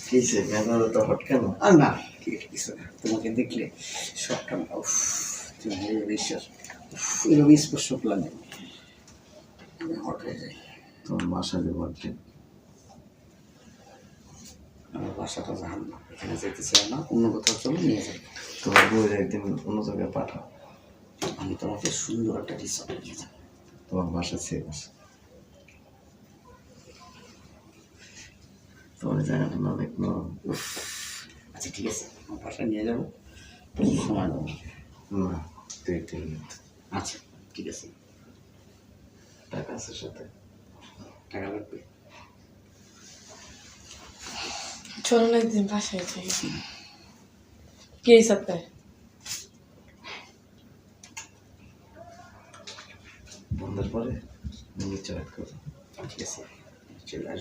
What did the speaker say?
কিসে মেজাজ তো হট কেন? আর না কিছু না, তোমাকে দেখলে সবটা তুমি বিশ্বাস এভাবে স্পর্শ করলাম হট হয়ে যায়। তোমার বাসা যে বলতে আমার বাসাটা জাহান না, এখানে যেতে চাই না, অন্য কোথাও চলো নিয়ে যাই। তোমার বউয়ের একদিন অন্য জায়গায় পাঠাও। আমি তোমাকে সুন্দর একটা রিসর্টে নিয়ে যাবো। তোমার বাসা সেফ আছে, তোমার জায়গাটা না অনেক নরম। আচ্ছা ঠিক আছে, আমার বাসায় নিয়ে যাবো, সময় দেবো। না 2-3 মিনিট। আচ্ছা ঠিক আছে। টাকা আছে সাথে? টাকা লাগবে? চলো না একদিন বাসায় যাই। কি হিসাবটা? বন্ধের পরে নিচে রাখ করো। ঠিক আছে, চলে আসবো।